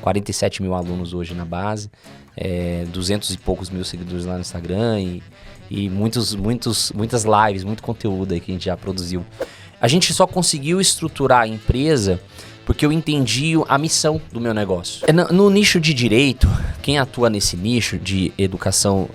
47 mil alunos hoje na base, 200 e poucos mil seguidores lá no Instagram e muitas lives, muito conteúdo aí que a gente já produziu. A gente só conseguiu estruturar a empresa porque eu entendi a missão do meu negócio. No nicho de direito, quem atua nesse nicho de educação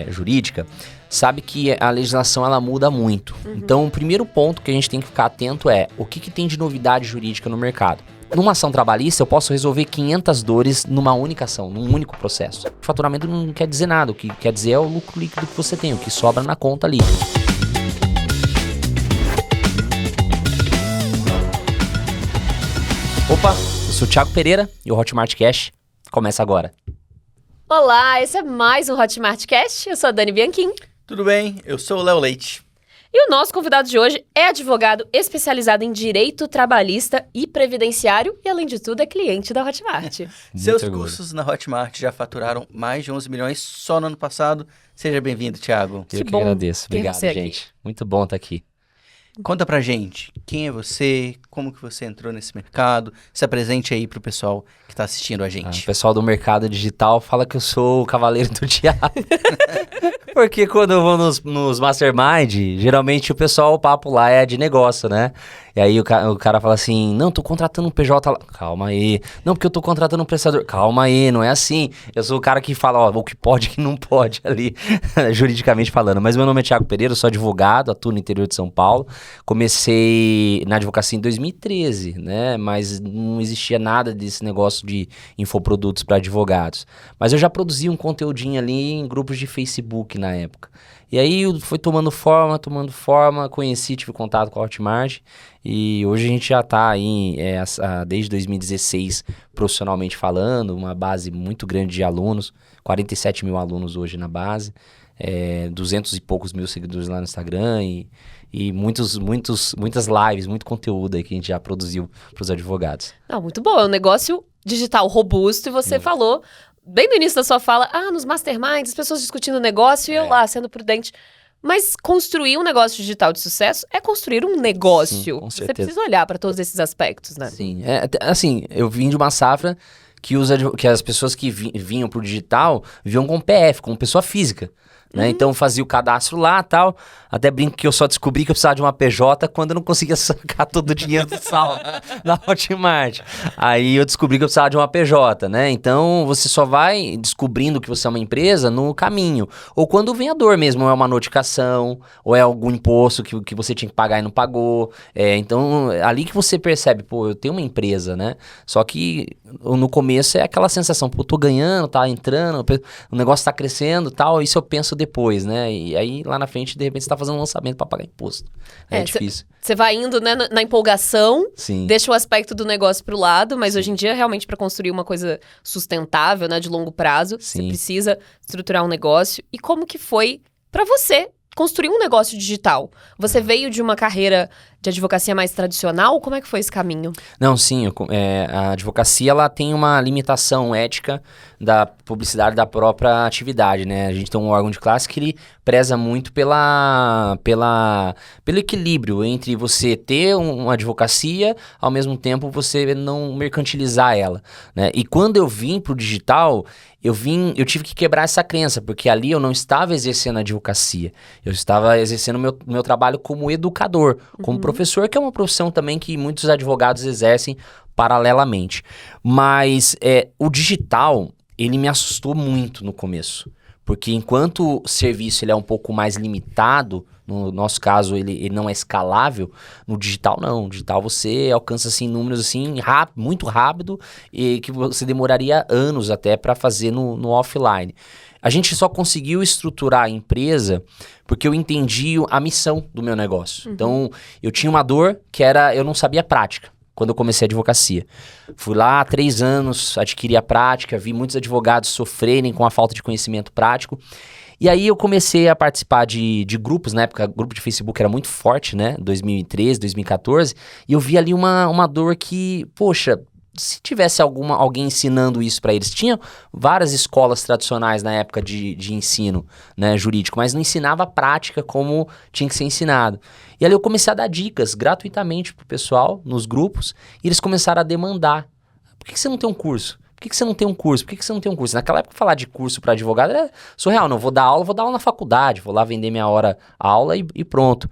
jurídica sabe que a legislação ela muda muito. Então, o primeiro ponto que a gente tem que ficar atento é o que tem de novidade jurídica no mercado. Numa ação trabalhista, eu posso resolver 500 dores numa única ação, num único processo. O faturamento não quer dizer nada, o que quer dizer é o lucro líquido que você tem, o que sobra na conta ali. Opa, eu sou o Thiago Pereira e o Hotmart Cash começa agora. Olá, esse é mais um Hotmart Cash, eu sou a Dani Bianchim. Tudo bem, eu sou o Léo Leite. E o nosso convidado de hoje é advogado especializado em direito trabalhista e previdenciário e, além de tudo, é cliente da Hotmart. Seus cursos na Hotmart já faturaram mais de 11 milhões só no ano passado. Seja bem-vindo, Thiago. Eu que agradeço. Obrigado, gente. Muito bom estar aqui. Conta pra gente, quem é você, como que você entrou nesse mercado, se apresente aí pro pessoal que tá assistindo a gente. O pessoal do mercado digital fala que eu sou o cavaleiro do diabo. Porque quando eu vou nos mastermind, geralmente o papo lá é de negócio, né? E aí o cara fala assim, não, tô contratando um PJ lá. Calma aí. Não, porque eu tô contratando um prestador. Calma aí, não é assim. Eu sou o cara que fala, ó, o que pode e o que não pode ali, juridicamente falando. Mas meu nome é Thiago Pereira, eu sou advogado, atuo no interior de São Paulo. Comecei na advocacia em 2013, né? Mas não existia nada desse negócio de infoprodutos para advogados. Mas eu já produzia um conteúdinho ali em grupos de Facebook na época. E aí foi tomando forma, tive contato com a Hotmart e hoje a gente já está aí desde 2016 profissionalmente falando, uma base muito grande de alunos, 47 mil alunos hoje na base, 200 e poucos mil seguidores lá no Instagram e muitas lives, muito conteúdo aí que a gente já produziu para os advogados. Não, muito bom, é um negócio digital robusto e você falou... Bem no início da sua fala, nos masterminds, as pessoas discutindo negócio e eu lá, sendo prudente. Mas construir um negócio digital de sucesso é construir um negócio. Sim, com certeza. Você precisa olhar para todos esses aspectos, né? Sim, assim, eu vim de uma safra que as pessoas que vinham pro digital vinham com PF, com pessoa física. Né? Então fazia o cadastro lá e tal. Até brinco que eu só descobri que eu precisava de uma PJ quando eu não conseguia sacar todo o dinheiro do saldo da Hotmart. Aí eu descobri que eu precisava de uma PJ, né? Então você só vai descobrindo que você é uma empresa no caminho. Ou quando vem a dor mesmo, ou é uma notificação, ou é algum imposto que você tinha que pagar e não pagou. Então ali que você percebe, pô, eu tenho uma empresa, né? Só que no começo é aquela sensação, pô, tô ganhando, tá entrando, o negócio tá crescendo e tal. Isso eu penso depois, né? E aí, lá na frente, de repente, você tá fazendo um lançamento para pagar imposto. É difícil. Você vai indo, né, na empolgação, Sim. Deixa o aspecto do negócio pro lado, mas hoje em dia, realmente, para construir uma coisa sustentável, né, de longo prazo, você precisa estruturar um negócio. E como que foi para você construir um negócio digital? Você veio de uma carreira de advocacia mais tradicional? Como é que foi esse caminho? Não, sim. A advocacia ela tem uma limitação ética da publicidade da própria atividade, né? A gente tem um órgão de classe que ele preza muito pelo equilíbrio entre você ter uma advocacia, ao mesmo tempo você não mercantilizar ela, né? E quando eu vim pro digital, eu tive que quebrar essa crença, porque ali eu não estava exercendo a advocacia, eu estava exercendo meu trabalho como educador, como professor, que é uma profissão também que muitos advogados exercem paralelamente. Mas o digital, ele me assustou muito no começo, porque enquanto o serviço ele é um pouco mais limitado, no nosso caso ele não é escalável, no digital não. No digital você alcança assim, números assim, muito rápido e que você demoraria anos até para fazer no offline. A gente só conseguiu estruturar a empresa porque eu entendi a missão do meu negócio. Então, eu tinha uma dor que era, eu não sabia prática quando eu comecei a advocacia. Fui lá há 3 anos, adquiri a prática, vi muitos advogados sofrerem com a falta de conhecimento prático. E aí eu comecei a participar de grupos, na época o grupo de Facebook era muito forte, né? 2013, 2014. E eu vi ali uma dor que, poxa... Se tivesse alguém ensinando isso para eles, tinha várias escolas tradicionais na época de ensino, né, jurídico, mas não ensinava a prática como tinha que ser ensinado. E ali eu comecei a dar dicas gratuitamente pro pessoal nos grupos e eles começaram a demandar. Por que você não tem um curso? Por que você não tem um curso? Por que você não tem um curso? Naquela época, falar de curso para advogado era surreal. Não, vou dar aula na faculdade, vou lá vender minha hora aula e pronto.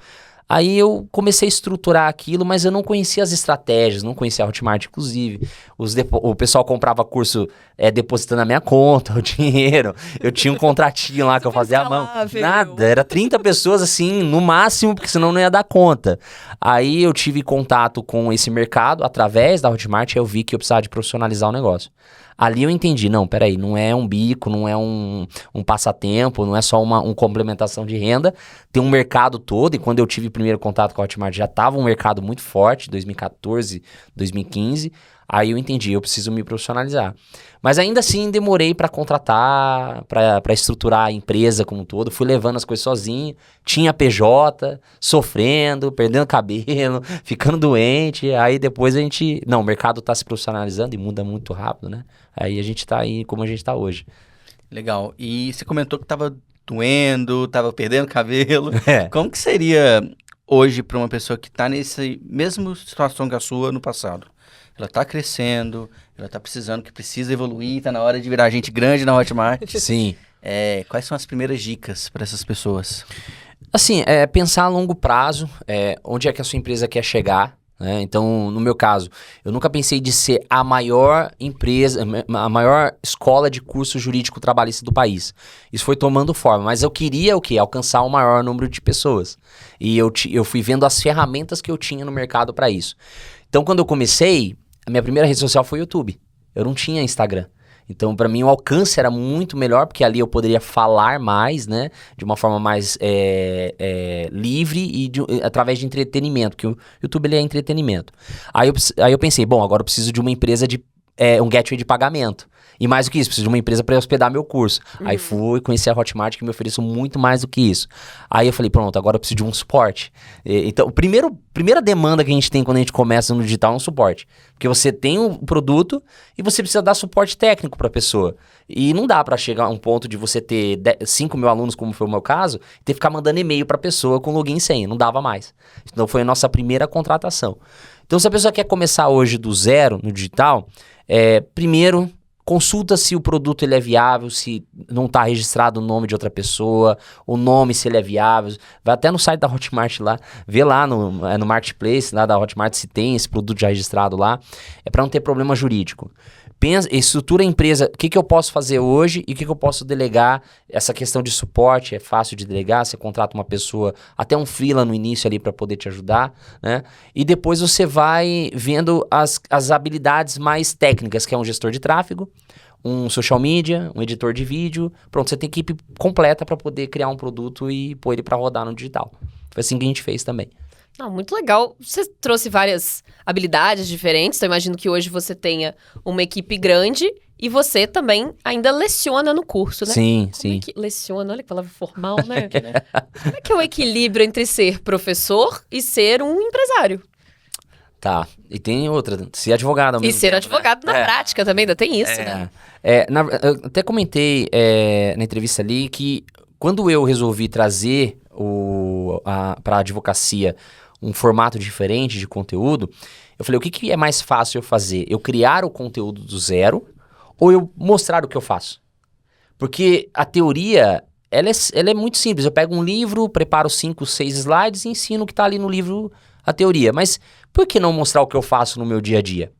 Aí eu comecei a estruturar aquilo, mas eu não conhecia as estratégias, não conhecia a Hotmart, inclusive. O pessoal comprava curso depositando na minha conta, o dinheiro. Eu tinha um contratinho lá que eu fazia à mão. Nada, era 30 pessoas assim, no máximo, porque senão não ia dar conta. Aí eu tive contato com esse mercado através da Hotmart e eu vi que eu precisava de profissionalizar o negócio. Ali eu entendi, não, peraí, não é um bico, não é um passatempo, não é só uma complementação de renda, tem um mercado todo, e quando eu tive o primeiro contato com a Hotmart já estava um mercado muito forte, 2014, 2015, aí eu entendi, eu preciso me profissionalizar. Mas ainda assim demorei para contratar, para estruturar a empresa como um todo, fui levando as coisas sozinho, tinha PJ, sofrendo, perdendo cabelo, ficando doente, aí depois o mercado tá se profissionalizando e muda muito rápido, né? Aí a gente tá aí como a gente tá hoje. Legal. E você comentou que tava doendo, tava perdendo cabelo. Como que seria hoje para uma pessoa que tá nessa mesma situação que a sua no passado? Ela tá crescendo, ela tá precisando, que precisa evoluir, tá na hora de virar gente grande na Hotmart. Sim. Quais são as primeiras dicas para essas pessoas? Assim, pensar a longo prazo, onde é que a sua empresa quer chegar, né? Então, no meu caso, eu nunca pensei de ser a maior empresa, a maior escola de curso jurídico trabalhista do país. Isso foi tomando forma, mas eu queria o quê? Alcançar o maior número de pessoas. E eu fui vendo as ferramentas que eu tinha no mercado para isso. Então, quando eu comecei, a minha primeira rede social foi o YouTube. Eu não tinha Instagram. Então, para mim, o alcance era muito melhor, porque ali eu poderia falar mais, né? De uma forma mais livre e através de entretenimento, porque o YouTube ele é entretenimento. Aí eu pensei, bom, agora eu preciso de uma empresa um gateway de pagamento. E mais do que isso, preciso de uma empresa para hospedar meu curso. Aí fui conhecer a Hotmart, que me ofereceu muito mais do que isso. Aí eu falei, pronto, agora eu preciso de um suporte. Então, primeira demanda que a gente tem quando a gente começa no digital é um suporte. Porque você tem um produto e você precisa dar suporte técnico para a pessoa. E não dá para chegar a um ponto de você ter 5 mil alunos, como foi o meu caso, e ter que ficar mandando e-mail para a pessoa com login e senha. Não dava mais. Então, foi a nossa primeira contratação. Então, se a pessoa quer começar hoje do zero no digital, primeiro, consulta se o produto ele é viável, se não está registrado o nome de outra pessoa, o nome se ele é viável. Vai até no site da Hotmart lá, vê lá no Marketplace lá da Hotmart se tem esse produto já registrado lá. É para não ter problema jurídico. Estrutura a empresa, o que eu posso fazer hoje e o que eu posso delegar. Essa questão de suporte é fácil de delegar, você contrata uma pessoa, até um freela no início ali para poder te ajudar, né? E depois você vai vendo as habilidades mais técnicas, que é um gestor de tráfego, um social media, um editor de vídeo. Pronto, você tem equipe completa para poder criar um produto e pôr ele para rodar no digital. Foi assim que a gente fez também. Não, muito legal. Você trouxe várias habilidades diferentes, então eu imagino que hoje você tenha uma equipe grande e você também ainda leciona no curso, né? Sim, Como sim. É que leciona, olha que palavra formal, né? Como é que é o equilíbrio entre ser professor e ser um empresário? Tá, e tem outra, ser advogado ao mesmo E ser tempo, advogado né? na prática também, ainda tem isso, né? Eu até comentei na entrevista ali que quando eu resolvi trazer para a advocacia um formato diferente de conteúdo, eu falei, o que é mais fácil eu fazer? Eu criar o conteúdo do zero ou eu mostrar o que eu faço? Porque a teoria, ela é muito simples. Eu pego um livro, preparo 5, 6 slides e ensino o que está ali no livro, a teoria. Mas por que não mostrar o que eu faço no meu dia a dia?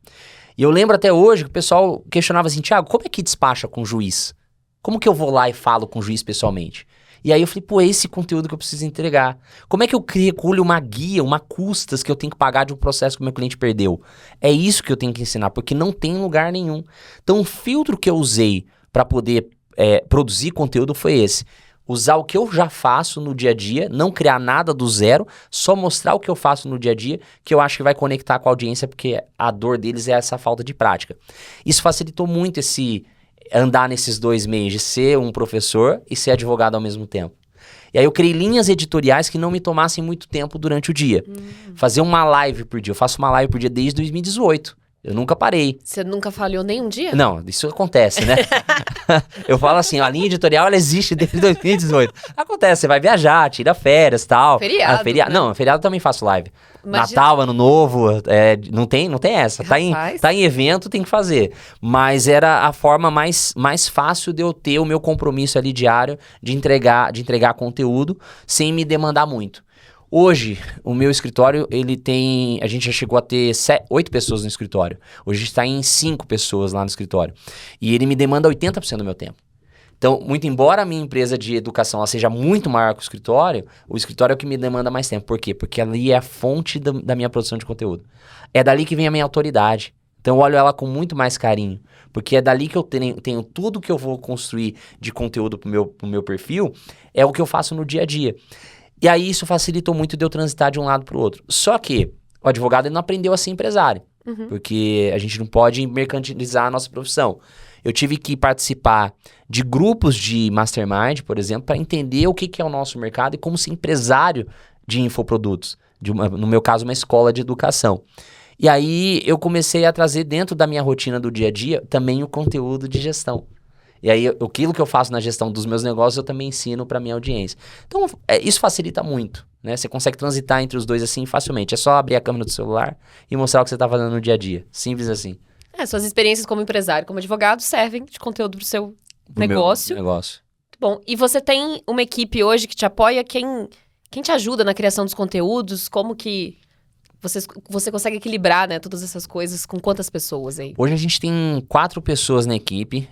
E eu lembro até hoje que o pessoal questionava assim, Thiago, como é que despacha com o juiz? Como que eu vou lá e falo com o juiz pessoalmente? E aí eu falei, pô, é esse conteúdo que eu preciso entregar. Como é que eu recolho uma guia, uma custas que eu tenho que pagar de um processo que o meu cliente perdeu? É isso que eu tenho que ensinar, porque não tem lugar nenhum. Então o filtro que eu usei para poder produzir conteúdo foi esse. Usar o que eu já faço no dia a dia, não criar nada do zero, só mostrar o que eu faço no dia a dia, que eu acho que vai conectar com a audiência, porque a dor deles é essa falta de prática. Isso facilitou muito andar nesses dois meios, de ser um professor e ser advogado ao mesmo tempo. E aí eu criei linhas editoriais que não me tomassem muito tempo durante o dia. Fazer uma live por dia. Eu faço uma live por dia desde 2018. Eu nunca parei. Você nunca falhou nem um dia? Não, isso acontece, né? Eu falo assim, a linha editorial, ela existe desde 2018. Acontece, você vai viajar, tira férias e tal. Feriado, né? Não, feriado também faço live. Imagina. Natal, Ano Novo, não tem essa. Tá em evento, tem que fazer. Mas era a forma mais fácil de eu ter o meu compromisso ali diário de entregar conteúdo sem me demandar muito. Hoje, o meu escritório, a gente já chegou a ter 8 pessoas no escritório. Hoje a gente está em 5 pessoas lá no escritório. E ele me demanda 80% do meu tempo. Então, muito embora a minha empresa de educação ela seja muito maior que o escritório é o que me demanda mais tempo. Por quê? Porque ali é a fonte da minha produção de conteúdo. É dali que vem a minha autoridade. Então, eu olho ela com muito mais carinho. Porque é dali que eu tenho tudo que eu vou construir de conteúdo pro meu perfil, é o que eu faço no dia a dia. E aí isso facilitou muito de eu transitar de um lado para o outro. Só que o advogado ele não aprendeu a ser empresário. Porque a gente não pode mercantilizar a nossa profissão. Eu tive que participar de grupos de mastermind, por exemplo, para entender o que é o nosso mercado e como ser empresário de infoprodutos. No meu caso, uma escola de educação. E aí eu comecei a trazer dentro da minha rotina do dia a dia também o conteúdo de gestão. E aí, aquilo que eu faço na gestão dos meus negócios, eu também ensino para minha audiência. Então, isso facilita muito, né? Você consegue transitar entre os dois assim facilmente. É só abrir a câmera do celular e mostrar o que você tá fazendo no dia a dia. Simples assim. Suas experiências como empresário, como advogado, servem de conteúdo pro seu negócio. Meu negócio. Muito bom. E você tem uma equipe hoje que te apoia? Quem te ajuda na criação dos conteúdos? Como que você consegue equilibrar, né, todas essas coisas com quantas pessoas aí? Hoje a gente tem 4 pessoas na equipe.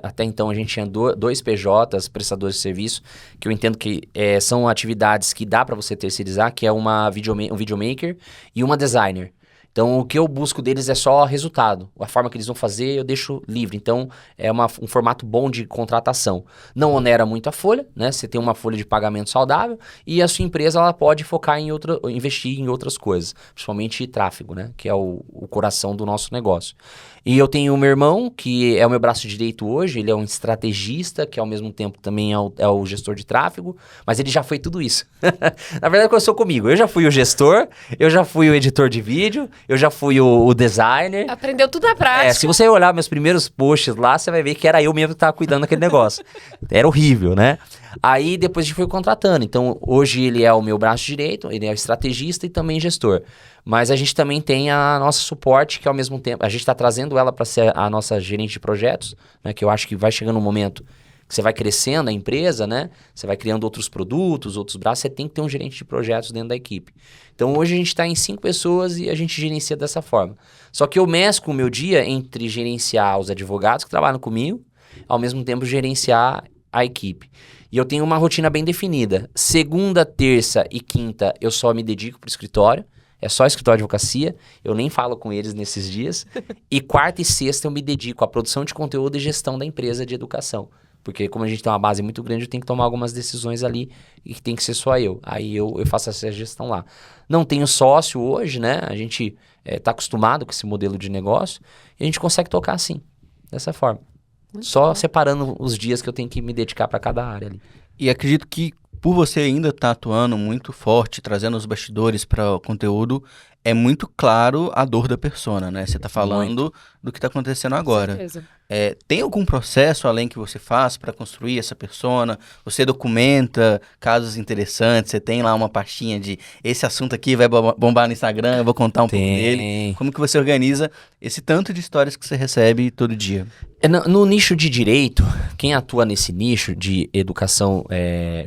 Até então a gente tinha 2 PJs, prestadores de serviço, que eu entendo que são atividades que dá para você terceirizar, que é um videomaker e uma designer. Então, o que eu busco deles é só resultado. A forma que eles vão fazer, eu deixo livre. Então, é um formato bom de contratação. Não onera muito a folha, né? Você tem uma folha de pagamento saudável e a sua empresa ela pode focar investir em outras coisas. Principalmente tráfego, né? Que é o coração do nosso negócio. E eu tenho o meu irmão, que é o meu braço direito hoje. Ele é um estrategista, que ao mesmo tempo também é o gestor de tráfego. Mas ele já foi tudo isso. Na verdade, começou comigo. Eu já fui o gestor, eu já fui o editor de vídeo, eu já fui o designer. Aprendeu tudo na prática. Se você olhar meus primeiros posts lá, você vai ver que era eu mesmo que estava cuidando daquele negócio. Era horrível, né? Aí depois a gente foi contratando. Então hoje ele é o meu braço direito, ele é estrategista e também gestor. Mas a gente também tem a nossa suporte, que ao mesmo tempo... A gente está trazendo ela para ser a nossa gerente de projetos, né? Que eu acho que vai chegando um momento que você vai crescendo a empresa, né? Você vai criando outros produtos, outros braços, você tem que ter um gerente de projetos dentro da equipe. Então hoje a gente está em 5 pessoas e a gente gerencia dessa forma. Só que eu mesclo o meu dia entre gerenciar os advogados que trabalham comigo, ao mesmo tempo gerenciar a equipe. E eu tenho uma rotina bem definida. Segunda, terça e quinta eu só me dedico para o escritório. É só escritório de advocacia, eu nem falo com eles nesses dias. E quarta e sexta eu me dedico à produção de conteúdo e gestão da empresa de educação. Porque como a gente tem uma base muito grande, eu tenho que tomar algumas decisões ali e tem que ser só eu. Aí eu faço essa gestão lá. Não tenho sócio hoje, né? A gente está acostumado com esse modelo de negócio e a gente consegue tocar assim, dessa forma. Muito só bom. Separando os dias que eu tenho que me dedicar para cada área ali. E acredito que por você ainda estar atuando muito forte, trazendo os bastidores para o conteúdo, é muito claro a dor da persona, né? Você está falando do que está acontecendo agora. Com certeza. Tem algum processo além que você faz para construir essa persona? Você documenta casos interessantes? Você tem lá uma pastinha de esse assunto aqui vai bombar no Instagram, eu vou contar um pouco dele. Como que você organiza esse tanto de histórias que você recebe todo dia? No nicho de direito, quem atua nesse nicho de educação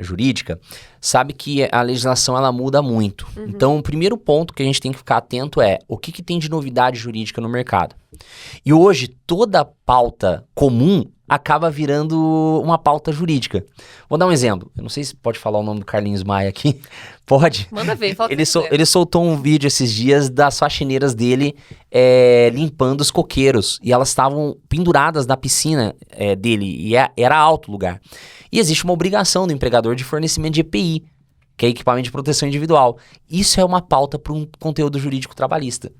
jurídica sabe que a legislação ela muda muito. Uhum. Então, o primeiro ponto que a gente tem que ficar atento é o que tem de novidade jurídica no mercado. E hoje, toda pauta comum acaba virando uma pauta jurídica. Vou dar um exemplo. Eu não sei se pode falar o nome do Carlinhos Maia aqui. Pode? Manda ver. Fala ele soltou um vídeo esses dias das faxineiras dele limpando os coqueiros. E elas estavam penduradas na piscina dele. E era alto o lugar. E existe uma obrigação do empregador de fornecimento de EPI, que é equipamento de proteção individual. Isso é uma pauta para um conteúdo jurídico trabalhista.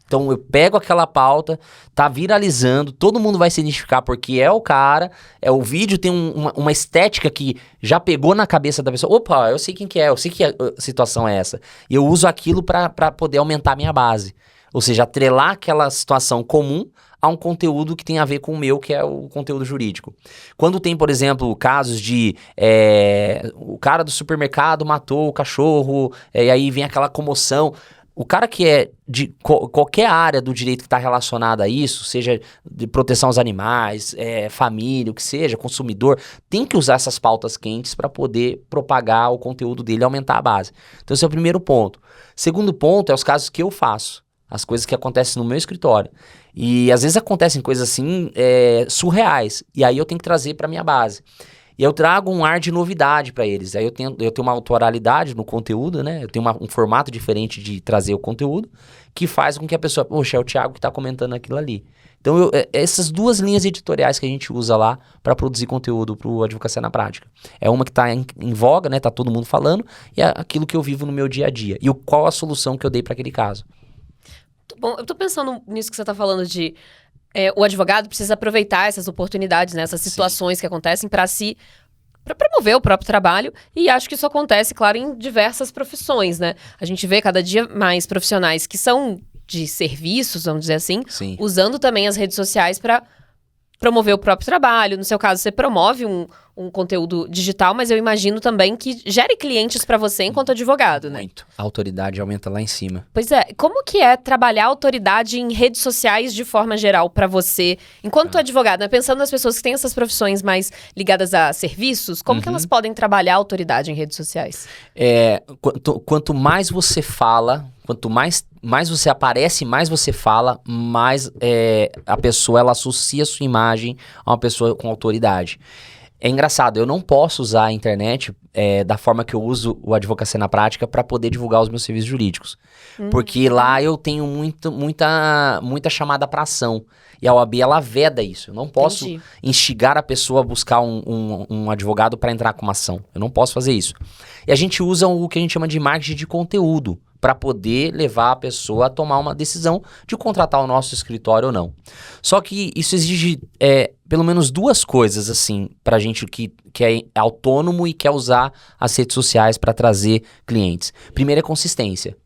Então eu pego aquela pauta, tá viralizando, todo mundo vai se identificar porque é o cara, o vídeo tem uma estética que já pegou na cabeça da pessoa. Opa, eu sei quem que é, eu sei que a situação é essa. E eu uso aquilo para poder aumentar a minha base. Ou seja, atrelar aquela situação comum a um conteúdo que tem a ver com o meu, que é o conteúdo jurídico. Quando tem, por exemplo, casos de o cara do supermercado matou o cachorro, e aí vem aquela comoção. O cara que é de qualquer área do direito que está relacionada a isso, seja de proteção aos animais, família, o que seja, consumidor, tem que usar essas pautas quentes para poder propagar o conteúdo dele e aumentar a base. Então esse é o primeiro ponto. Segundo ponto é os casos que eu faço, as coisas que acontecem no meu escritório. E às vezes acontecem coisas assim surreais, e aí eu tenho que trazer para minha base. E eu trago um ar de novidade para eles. Aí eu tenho uma autoralidade no conteúdo, né? Eu tenho um formato diferente de trazer o conteúdo, que faz com que a pessoa, poxa, é o Thiago que está comentando aquilo ali. Então, essas duas linhas editoriais que a gente usa lá para produzir conteúdo para o Advocacia na Prática. É uma que está em voga, né? Tá todo mundo falando, e é aquilo que eu vivo no meu dia a dia. E qual a solução que eu dei para aquele caso. Bom, eu tô pensando nisso que você tá falando de... o advogado precisa aproveitar essas oportunidades, né, essas situações que acontecem para promover o próprio trabalho, e acho que isso acontece, claro, em diversas profissões, né? A gente vê cada dia mais profissionais que são de serviços, vamos dizer assim, usando também as redes sociais para promover o próprio trabalho. No seu caso, você promove um conteúdo digital, mas eu imagino também que gere clientes para você enquanto advogado, né? Muito. A autoridade aumenta lá em cima. Pois é. Como que é trabalhar a autoridade em redes sociais de forma geral para você, enquanto advogado, né? Pensando nas pessoas que têm essas profissões mais ligadas a serviços, como que elas podem trabalhar a autoridade em redes sociais? Quanto mais você fala, quanto mais você aparece, mais você fala, mais a pessoa ela associa a sua imagem a uma pessoa com autoridade. É engraçado, eu não posso usar a internet da forma que eu uso o Advocacia na Prática para poder divulgar os meus serviços jurídicos. Porque lá eu tenho muita chamada para ação. E a OAB, ela veda isso. Eu não posso instigar a pessoa a buscar um advogado para entrar com uma ação. Eu não posso fazer isso. E a gente usa o que a gente chama de marketing de conteúdo para poder levar a pessoa a tomar uma decisão de contratar o nosso escritório ou não. Só que isso exige pelo menos duas coisas, assim, pra gente que é autônomo e quer usar as redes sociais para trazer clientes. Primeiro é consistência.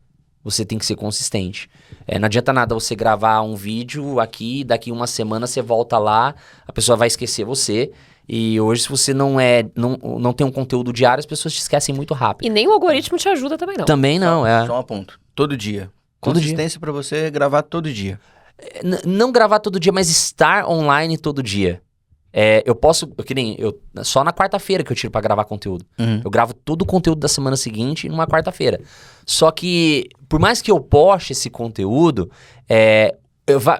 Você tem que ser consistente. Não adianta nada você gravar um vídeo aqui, daqui uma semana você volta lá, a pessoa vai esquecer você. E hoje, se você não tem um conteúdo diário, as pessoas te esquecem muito rápido. E nem o algoritmo te ajuda também, não. Também não, Só um ponto. Todo dia. Consistência para você é gravar todo dia. Não gravar todo dia, mas estar online todo dia. Eu posso... só na quarta-feira que eu tiro pra gravar conteúdo. Eu gravo todo o conteúdo da semana seguinte numa quarta-feira. Só que, por mais que eu poste esse conteúdo,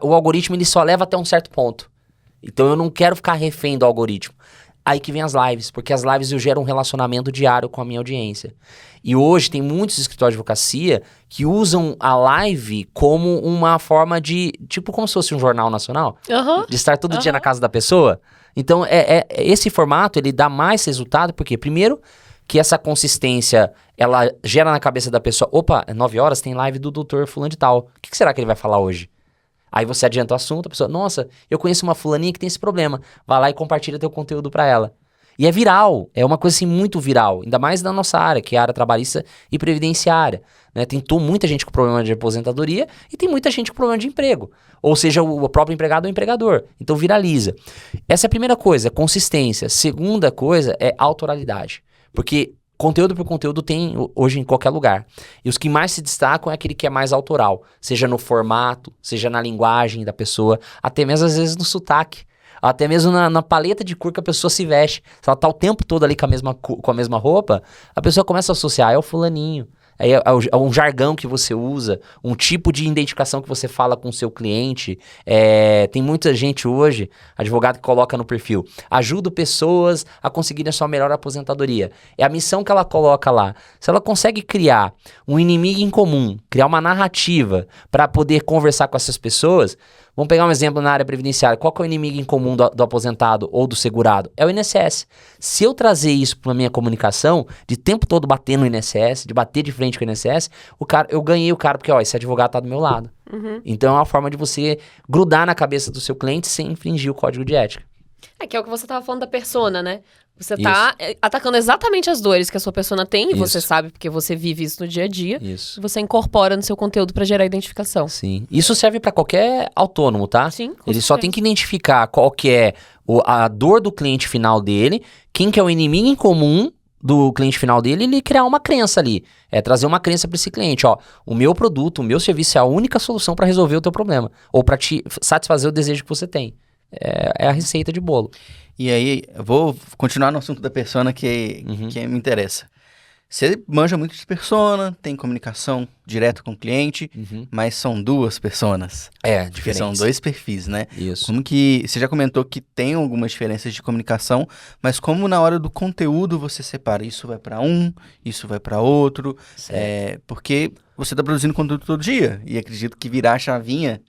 o algoritmo ele só leva até um certo ponto. Então eu não quero ficar refém do algoritmo. Aí que vem as lives, porque as lives eu gero um relacionamento diário com a minha audiência. E hoje tem muitos escritórios de advocacia que usam a live como uma forma de... Tipo como se fosse um jornal nacional. De estar todo dia na casa da pessoa. Então esse formato ele dá mais resultado, porque primeiro que essa consistência ela gera na cabeça da pessoa, opa, 9 horas tem live do doutor fulano de tal. O que será que ele vai falar hoje? Aí você adianta o assunto, a pessoa, nossa, eu conheço uma fulaninha que tem esse problema. Vai lá e compartilha teu conteúdo pra ela. E é viral, é uma coisa assim muito viral, ainda mais na nossa área, que é a área trabalhista e previdenciária. Né? Tem muita gente com problema de aposentadoria e tem muita gente com problema de emprego. Ou seja, o próprio empregado ou o empregador. Então viraliza. Essa é a primeira coisa, consistência. Segunda coisa é autoralidade. Porque... conteúdo por conteúdo tem hoje em qualquer lugar. E os que mais se destacam é aquele que é mais autoral. Seja no formato, seja na linguagem da pessoa, até mesmo às vezes no sotaque. Até mesmo na paleta de cor que a pessoa se veste. Se ela tá o tempo todo ali com a mesma roupa, a pessoa começa a associar, é o fulaninho. É um jargão que você usa, um tipo de identificação que você fala com o seu cliente. Tem muita gente hoje, advogado que coloca no perfil, ajuda pessoas a conseguirem a sua melhor aposentadoria. É a missão que ela coloca lá. Se ela consegue criar um inimigo em comum, criar uma narrativa para poder conversar com essas pessoas... Vamos pegar um exemplo na área previdenciária. Qual que é o inimigo em comum do aposentado ou do segurado? É o INSS. Se eu trazer isso para a minha comunicação, de tempo todo bater no INSS, de bater de frente com o INSS, eu ganhei o cara, porque esse advogado tá do meu lado. Então é uma forma de você grudar na cabeça do seu cliente sem infringir o código de ética. Que é o que você estava falando da persona, né? Você tá atacando exatamente as dores que a sua persona tem, e você sabe porque você vive isso no dia a dia. Isso. E você incorpora no seu conteúdo pra gerar identificação. Sim. Isso serve pra qualquer autônomo, tá? Sim, Ele só tem que identificar qual que é a dor do cliente final dele, quem que é o inimigo em comum do cliente final dele, e ele criar uma crença ali. Trazer uma crença pra esse cliente, ó. O meu produto, o meu serviço é a única solução pra resolver o teu problema. Ou pra te satisfazer o desejo que você tem. É a receita de bolo. E aí, eu vou continuar no assunto da persona que me interessa. Você manja muito de persona, tem comunicação direta com o cliente, mas são duas personas. Diferentes. São dois perfis, né? Isso. Como que... Você já comentou que tem algumas diferenças de comunicação, mas como na hora do conteúdo você separa? Isso vai para um, isso vai para outro. Porque você está produzindo conteúdo todo dia. E acredito que virar a chavinha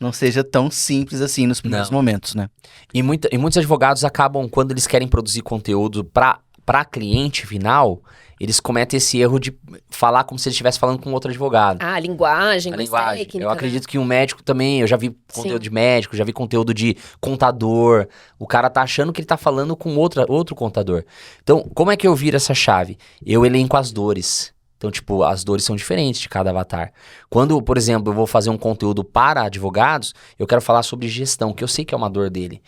não seja tão simples assim nos primeiros momentos, né? E muitos advogados acabam, quando eles querem produzir conteúdo para cliente final, eles cometem esse erro de falar como se ele estivesse falando com outro advogado. A linguagem, técnica. Eu acredito que um médico também, eu já vi conteúdo de médico, já vi conteúdo de contador. O cara tá achando que ele tá falando com outro contador. Então, como é que eu viro essa chave? Eu elenco as dores. Então, tipo, as dores são diferentes de cada avatar. Quando, por exemplo, eu vou fazer um conteúdo para advogados, eu quero falar sobre gestão, que eu sei que é uma dor dele.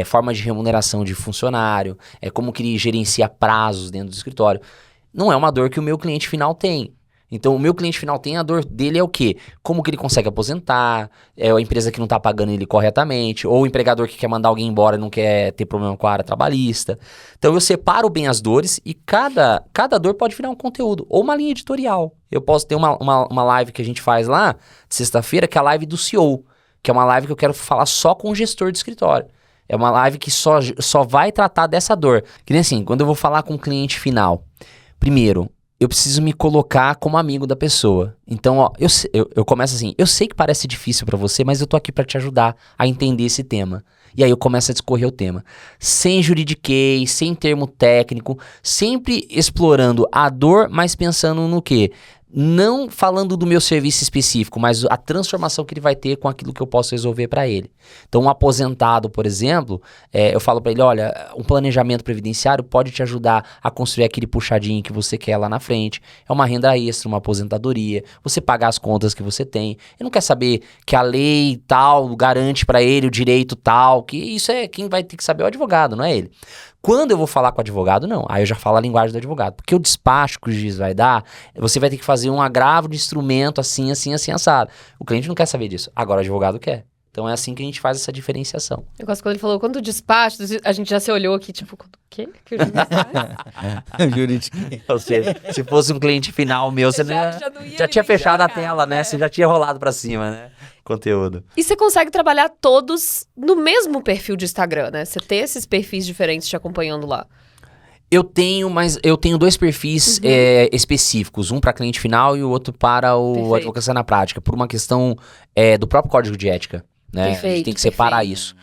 Forma de remuneração de funcionário, como que ele gerencia prazos dentro do escritório. Não é uma dor que o meu cliente final tem. Então, o meu cliente final tem, a dor dele é o quê? Como que ele consegue aposentar, a empresa que não tá pagando ele corretamente, ou o empregador que quer mandar alguém embora e não quer ter problema com a área trabalhista. Então, eu separo bem as dores e cada dor pode virar um conteúdo, ou uma linha editorial. Eu posso ter uma live que a gente faz lá, de sexta-feira, que é a live do CEO, que é uma live que eu quero falar só com o gestor de escritório. É uma live que só vai tratar dessa dor. Que nem assim, quando eu vou falar com o cliente final, primeiro, eu preciso me colocar como amigo da pessoa. Então, ó, eu começo assim, eu sei que parece difícil pra você, mas eu tô aqui pra te ajudar a entender esse tema. E aí eu começo a discorrer o tema. Sem juridiquês, sem termo técnico, sempre explorando a dor, mas pensando no quê? Não falando do meu serviço específico, mas a transformação que ele vai ter com aquilo que eu posso resolver para ele. Então, um aposentado, por exemplo, eu falo para ele, olha, um planejamento previdenciário pode te ajudar a construir aquele puxadinho que você quer lá na frente. É uma renda extra, uma aposentadoria, você pagar as contas que você tem. Ele não quer saber que a lei tal garante para ele o direito tal, que isso quem vai ter que saber é o advogado, não é ele. Quando eu vou falar com o advogado, não. Aí eu já falo a linguagem do advogado. Porque o despacho que o juiz vai dar, você vai ter que fazer um agravo de instrumento assim, assim, assim, assado. O cliente não quer saber disso. Agora o advogado quer. Então é assim que a gente faz essa diferenciação. Eu gosto quando ele falou, quando o despacho, a gente já se olhou aqui, tipo, o quê? Que o juiz faz? Juridiquês. Ou seja, se fosse um cliente final meu, você já tinha fechado a tela, né? Você já tinha rolado pra cima, né? Conteúdo. E você consegue trabalhar todos no mesmo perfil de Instagram, né? Você ter esses perfis diferentes te acompanhando lá. Eu tenho dois perfis específicos, um para cliente final e o outro para o advocacia na prática, por uma questão do próprio código de ética, né? A gente tem que separar isso.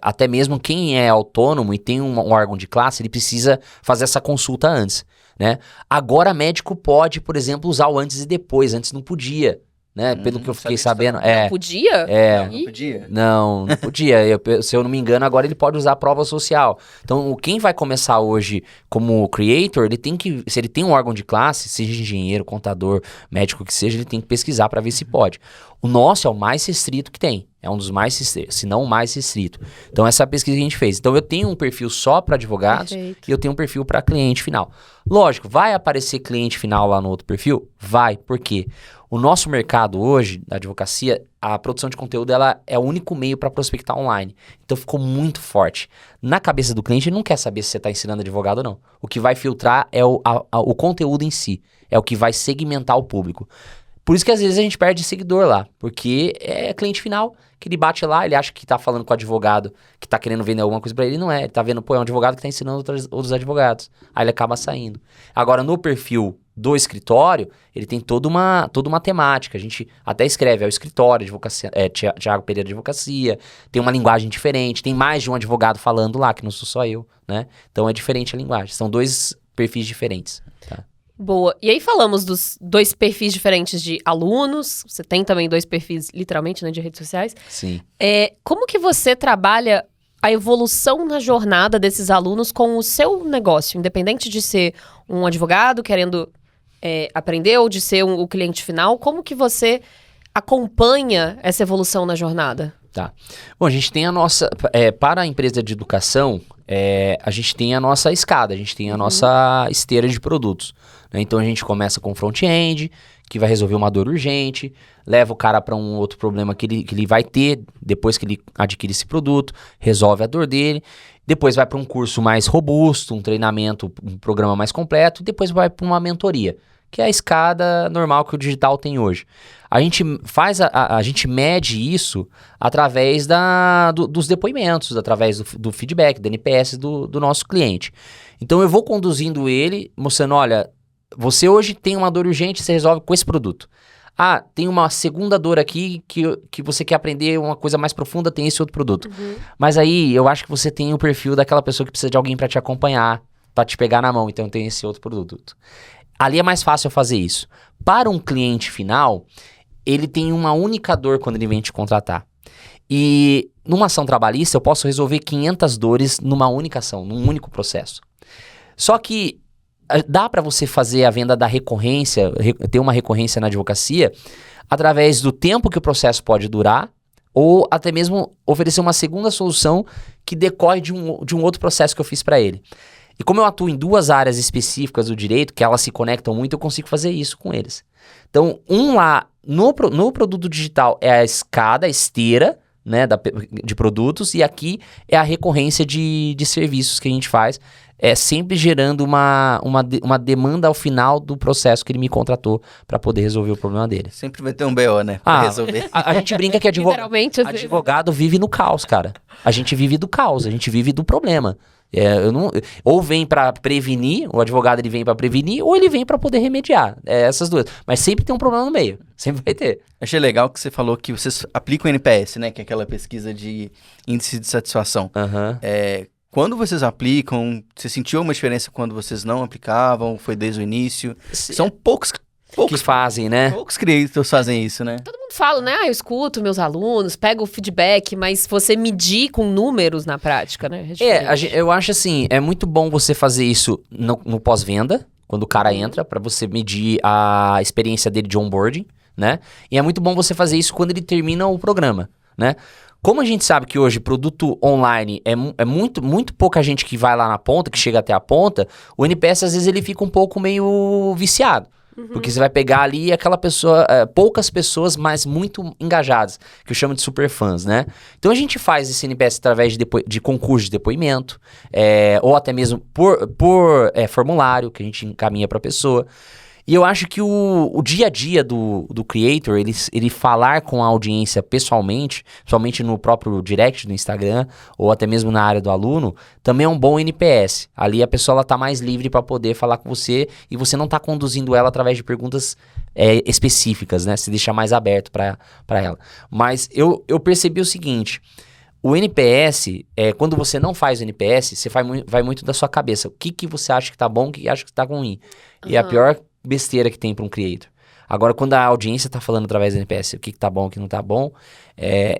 Até mesmo quem é autônomo e tem um órgão de classe, ele precisa fazer essa consulta antes, né? Agora médico pode, por exemplo, usar o antes e depois, antes não podia. Né? Pelo que eu fiquei sabendo. Não podia? Não podia? Não podia. Se eu não me engano, agora ele pode usar a prova social. Então, quem vai começar hoje como creator, ele tem que. Se ele tem um órgão de classe, seja engenheiro, contador, médico que seja, ele tem que pesquisar para ver se pode. O nosso é o mais restrito que tem. É um dos mais restritos, se não o mais restrito. Então, essa é a pesquisa que a gente fez. Então, eu tenho um perfil só para advogados e eu tenho um perfil para cliente final. Lógico, vai aparecer cliente final lá no outro perfil? Vai. Por quê? O nosso mercado hoje, da advocacia, a produção de conteúdo ela é o único meio para prospectar online. Então, ficou muito forte. Na cabeça do cliente, ele não quer saber se você está ensinando advogado ou não. O que vai filtrar é o conteúdo em si. É o que vai segmentar o público. Por isso que às vezes a gente perde seguidor lá, porque é cliente final, que ele bate lá, ele acha que tá falando com o advogado, que tá querendo vender alguma coisa pra ele, não é. Ele tá vendo, é um advogado que tá ensinando outros advogados. Aí ele acaba saindo. Agora, no perfil do escritório, ele tem toda uma temática. A gente até escreve, é o escritório, advocacia, Thiago Pereira Advocacia, tem uma linguagem diferente, tem mais de um advogado falando lá, que não sou só eu, né? Então é diferente a linguagem, são dois perfis diferentes, tá? Boa. E aí falamos dos dois perfis diferentes de alunos. Você tem também dois perfis, literalmente, né, de redes sociais. Sim. Como que você trabalha a evolução na jornada desses alunos com o seu negócio, independente de ser um advogado querendo aprender ou de ser o cliente final, como que você acompanha essa evolução na jornada? Tá. Bom, a gente tem a nossa... para a empresa de educação, a gente tem a nossa escada, a gente tem a nossa esteira de produtos. Né? Então, a gente começa com front-end, que vai resolver uma dor urgente, leva o cara para um outro problema que ele vai ter depois que ele adquire esse produto, resolve a dor dele, depois vai para um curso mais robusto, um treinamento, um programa mais completo, e depois vai para uma mentoria, que é a escada normal que o digital tem hoje. A gente a gente mede isso através dos depoimentos, através do feedback, do NPS do nosso cliente. Então eu vou conduzindo ele, mostrando, olha, você hoje tem uma dor urgente, você resolve com esse produto. Ah, tem uma segunda dor aqui que você quer aprender uma coisa mais profunda, tem esse outro produto. Mas aí eu acho que você tem o perfil daquela pessoa que precisa de alguém para te acompanhar, para te pegar na mão, então tem esse outro produto. Ali é mais fácil fazer isso. Para um cliente final, ele tem uma única dor quando ele vem te contratar. E numa ação trabalhista, eu posso resolver 500 dores numa única ação, num único processo. Só que dá para você fazer a venda da recorrência, ter uma recorrência na advocacia, através do tempo que o processo pode durar, ou até mesmo oferecer uma segunda solução que decorre de um outro processo que eu fiz para ele. E como eu atuo em duas áreas específicas do direito, que elas se conectam muito, eu consigo fazer isso com eles. Então, lá, no produto digital é a escada, a esteira, né, de produtos, e aqui é a recorrência de serviços que a gente faz, sempre gerando uma demanda ao final do processo que ele me contratou para poder resolver o problema dele. Sempre vai ter um BO, né, pra resolver. A gente brinca que advogado vive no caos, cara. A gente vive do caos, a gente vive do problema. Ou vem para prevenir, o advogado ele vem para prevenir, ou ele vem para poder remediar. Essas duas. Mas sempre tem um problema no meio. Sempre vai ter. Achei legal que você falou que vocês aplicam o NPS, né? Que é aquela pesquisa de índice de satisfação. Quando vocês aplicam, você sentiu uma diferença quando vocês não aplicavam? Foi desde o início? São poucos que fazem, né? Poucos creators fazem isso, né? Todo mundo fala, né? Eu escuto meus alunos, pego o feedback, mas você medir com números na prática, né? Eu acho assim, é muito bom você fazer isso no pós-venda, quando o cara entra, para você medir a experiência dele de onboarding, né? E é muito bom você fazer isso quando ele termina o programa, né? Como a gente sabe que hoje produto online é muito pouca gente que vai lá na ponta, que chega até a ponta, o NPS às vezes ele fica um pouco meio viciado. Porque você vai pegar ali aquela pessoa, poucas pessoas, mas muito engajadas, que eu chamo de super fãs, né? Então a gente faz esse NPS através de concurso de depoimento, ou até mesmo por formulário que a gente encaminha para a pessoa. E eu acho que o dia a dia do creator, ele falar com a audiência pessoalmente, principalmente no próprio direct do Instagram, ou até mesmo na área do aluno, também é um bom NPS. Ali a pessoa está mais livre para poder falar com você e você não está conduzindo ela através de perguntas específicas, né? Se deixa mais aberto para ela. Mas eu percebi o seguinte... O NPS, quando você não faz o NPS, você vai muito da sua cabeça. O que você acha que tá bom, o que acha que tá ruim. E é a pior besteira que tem para um creator. Agora, quando a audiência tá falando através do NPS, o que tá bom, o que não tá bom,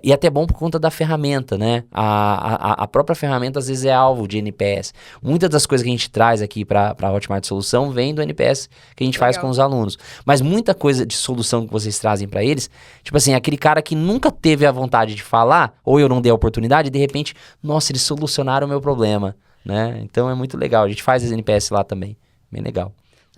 e até bom por conta da ferramenta, né? A própria ferramenta, às vezes, é alvo de NPS. Muitas das coisas que a gente traz aqui para a Hotmart Solução vem do NPS que a gente faz com os alunos. Mas muita coisa de solução que vocês trazem para eles, tipo assim, aquele cara que nunca teve a vontade de falar, ou eu não dei a oportunidade, e de repente, nossa, eles solucionaram o meu problema, né? Então, é muito legal. A gente faz esse NPS lá também. Bem legal.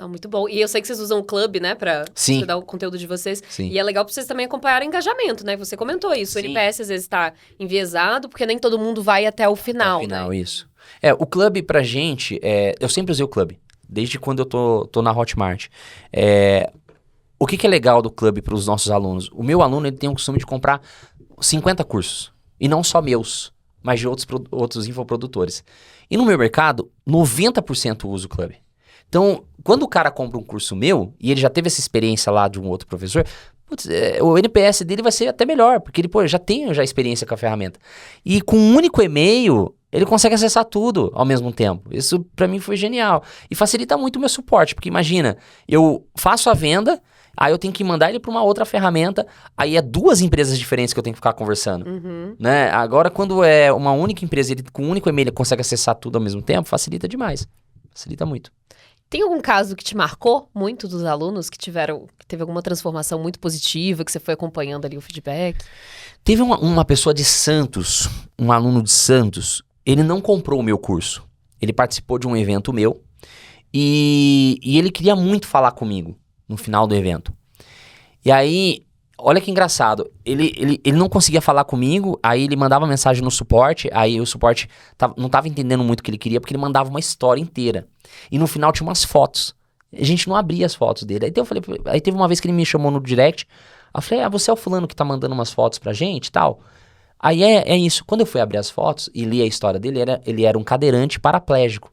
Muito bom. E eu sei que vocês usam o Club, né, pra estudar o conteúdo de vocês. Sim. E é legal pra vocês também acompanharem o engajamento, né? Você comentou isso. Sim. O NPS às vezes tá enviesado, porque nem todo mundo vai até o final, né? Isso. O Club pra gente, eu sempre usei o Club, desde quando eu tô na Hotmart. O que é legal do Club pros nossos alunos? O meu aluno, ele tem o costume de comprar 50 cursos. E não só meus, mas de outros infoprodutores. E no meu mercado, 90% usa o Club. Então, quando o cara compra um curso meu, e ele já teve essa experiência lá de um outro professor, o NPS dele vai ser até melhor, porque ele já tem experiência com a ferramenta. E com um único e-mail, ele consegue acessar tudo ao mesmo tempo. Isso pra mim foi genial. E facilita muito o meu suporte, porque imagina, eu faço a venda Aí eu tenho que mandar ele para uma outra ferramenta, aí é 2 empresas diferentes que eu tenho que ficar conversando, né? Agora, quando é uma única empresa, ele com um único e-mail ele consegue acessar tudo ao mesmo tempo, facilita demais. Facilita muito. Tem algum caso que te marcou muito dos alunos que teve alguma transformação muito positiva, que você foi acompanhando ali o feedback? Teve uma pessoa de Santos, um aluno de Santos, ele não comprou o meu curso. Ele participou de um evento meu e ele queria muito falar comigo no final do evento. E aí, olha que engraçado, ele não conseguia falar comigo, aí ele mandava mensagem no suporte, aí o suporte não estava entendendo muito o que ele queria, porque ele mandava uma história inteira. E no final tinha umas fotos. A gente não abria as fotos dele. Aí teve uma vez que ele me chamou no direct, eu falei, você é o fulano que tá mandando umas fotos pra gente e tal? Aí é isso. Quando eu fui abrir as fotos e li a história dele, ele era um cadeirante paraplégico.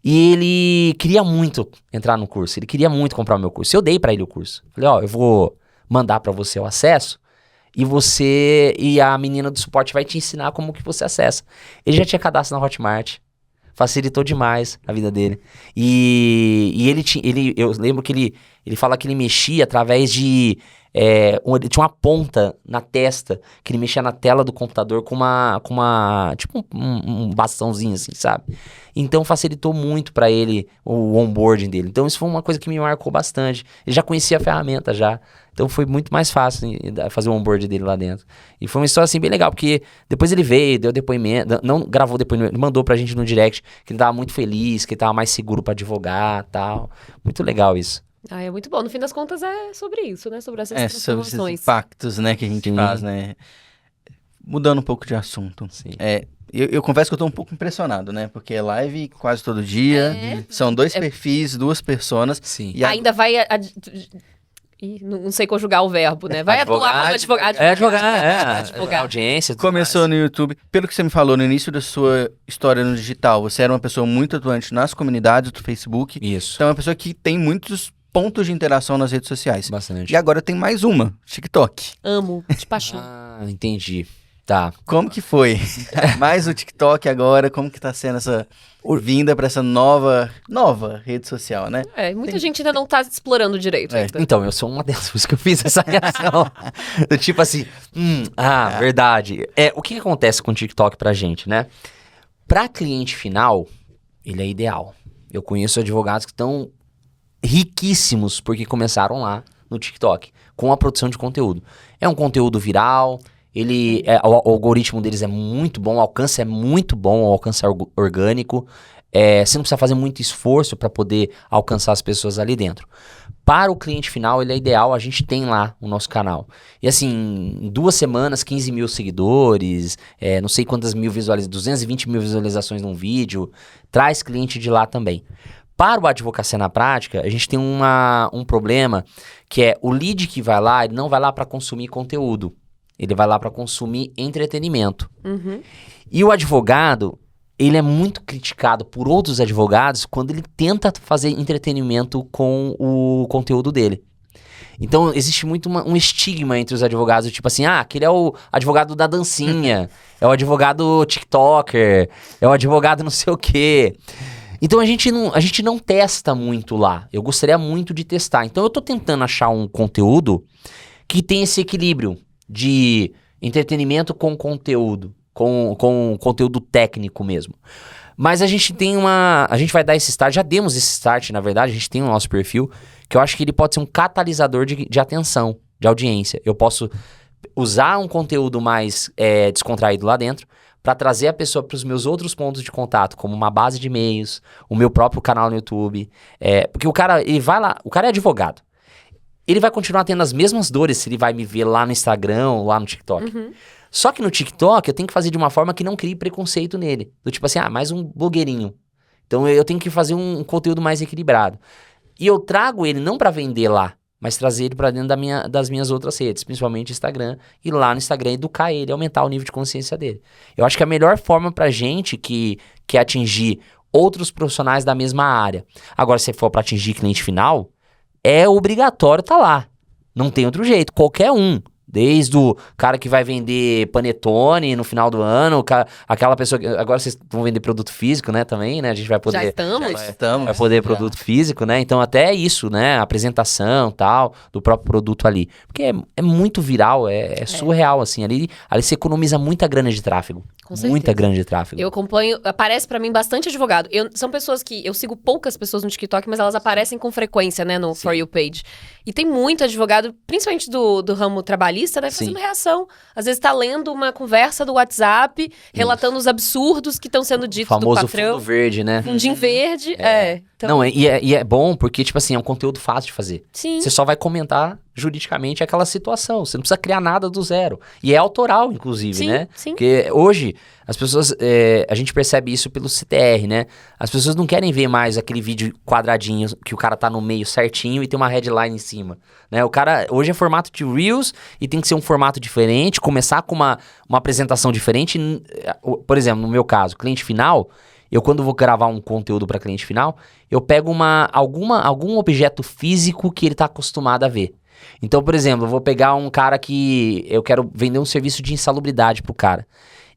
E ele queria muito entrar no curso, ele queria muito comprar o meu curso. Eu dei pra ele o curso. Falei, eu vou mandar pra você o acesso e a menina do suporte vai te ensinar como que você acessa. Ele já tinha cadastro na Hotmart. Facilitou demais a vida dele. E eu lembro que ele fala que ele mexia através de... ele tinha uma ponta na testa, que ele mexia na tela do computador com uma tipo um bastãozinho assim, sabe? Então facilitou muito pra ele o onboarding dele. Então isso foi uma coisa que me marcou bastante. Ele já conhecia a ferramenta já. Então foi muito mais fácil fazer o onboard dele lá dentro. E foi uma história assim bem legal, porque depois ele veio, deu depoimento, não gravou depoimento, ele mandou pra gente no direct que ele tava muito feliz, que ele tava mais seguro pra advogar e tal. Muito legal isso. É muito bom. No fim das contas é sobre isso, né? Sobre essas transformações. Sobre esses impactos, né, que a gente faz, né? Mudando um pouco de assunto. Sim. Eu confesso que eu tô um pouco impressionado, né? Porque é live quase todo dia, são 2 perfis, 2 personas. Sim. E ainda vai... não sei conjugar o verbo, né? Vai atuar como advogado. Advogar. Audiência. Começou no YouTube. Pelo que você me falou no início da sua história no digital, você era uma pessoa muito atuante nas comunidades do Facebook. Isso. Então é uma pessoa que tem muitos pontos de interação nas redes sociais. Bastante. E agora tem mais uma, TikTok. Amo, de paixão. Entendi. Tá. Como que foi? Mais o TikTok agora, como que tá sendo essa vinda pra essa nova rede social, né? Muita gente ainda não tá explorando direito ainda. Então, eu sou uma delas, por isso que eu fiz essa reação. Tipo assim, verdade. O que acontece com o TikTok pra gente, né? Pra cliente final, ele é ideal. Eu conheço advogados que estão riquíssimos porque começaram lá no TikTok, com a produção de conteúdo. É um conteúdo viral... o algoritmo deles é muito bom, o alcance é muito bom, o alcance é orgânico. Você não precisa fazer muito esforço para poder alcançar as pessoas ali dentro. Para o cliente final, ele é ideal, a gente tem lá o nosso canal. E assim, em 2 semanas, 15 mil seguidores, não sei quantas mil visualizações, 220 mil visualizações num vídeo, traz cliente de lá também. Para o Advocacia na Prática, a gente tem um problema, que é o lead que vai lá, ele não vai lá para consumir conteúdo. Ele vai lá para consumir entretenimento. E o advogado, ele é muito criticado por outros advogados quando ele tenta fazer entretenimento com o conteúdo dele. Então, existe muito um estigma entre os advogados, tipo assim, aquele é o advogado da dancinha, é o advogado TikToker, é o advogado não sei o quê. Então, a gente não testa muito lá. Eu gostaria muito de testar. Então, eu tô tentando achar um conteúdo que tem esse equilíbrio de entretenimento com conteúdo, com conteúdo técnico mesmo. Mas a gente vai dar esse start, já demos esse start, na verdade, a gente tem o nosso perfil, que eu acho que ele pode ser um catalisador de atenção, de audiência. Eu posso usar um conteúdo mais descontraído lá dentro, para trazer a pessoa para os meus outros pontos de contato, como uma base de e-mails, o meu próprio canal no YouTube. Porque o cara, ele vai lá, o cara é advogado. Ele vai continuar tendo as mesmas dores se ele vai me ver lá no Instagram ou lá no TikTok. Só que no TikTok eu tenho que fazer de uma forma que não crie preconceito nele. Do tipo assim, mais um blogueirinho. Então eu tenho que fazer um conteúdo mais equilibrado. E eu trago ele não para vender lá, mas trazer ele para dentro das minhas outras redes, principalmente Instagram. E lá no Instagram educar ele, aumentar o nível de consciência dele. Eu acho que a melhor forma pra gente que atingir outros profissionais da mesma área. Agora, se for para atingir cliente final... é obrigatório estar lá. Não tem outro jeito. Qualquer um Desde o cara que vai vender panetone no final do ano, aquela pessoa que... Agora vocês vão vender produto físico, né, também, né? A gente vai poder... Já estamos. Vai poder produto físico, né? Então até isso, né? A apresentação, tal, do próprio produto ali. Porque é muito viral, é surreal, assim. Ali você economiza muita grana de tráfego. Com certeza. Muita grana de tráfego. Eu acompanho, aparece pra mim bastante advogado. São pessoas que, eu sigo poucas pessoas no TikTok, mas elas aparecem com frequência, né, no For You page. E tem muito advogado, principalmente do ramo trabalhista, né, fazendo reação. Às vezes tá lendo uma conversa do WhatsApp, relatando os absurdos que estão sendo ditos do patrão. O famoso fundo verde, né? Fundinho verde, Então... Não, e é bom porque, tipo assim, é um conteúdo fácil de fazer. Sim. Você só vai comentar juridicamente aquela situação. Você não precisa criar nada do zero. E é autoral, inclusive, né? Sim. Porque hoje, as pessoas... a gente percebe isso pelo CTR, né? As pessoas não querem ver mais aquele vídeo quadradinho que o cara tá no meio certinho e tem uma headline em cima, né? O cara... Hoje é formato de Reels e tem que ser um formato diferente, começar com uma apresentação diferente. Por exemplo, no meu caso, cliente final... Eu, quando vou gravar um conteúdo para cliente final, eu pego algum objeto físico que ele está acostumado a ver. Então, por exemplo, eu vou pegar um cara que eu quero vender um serviço de insalubridade pro cara.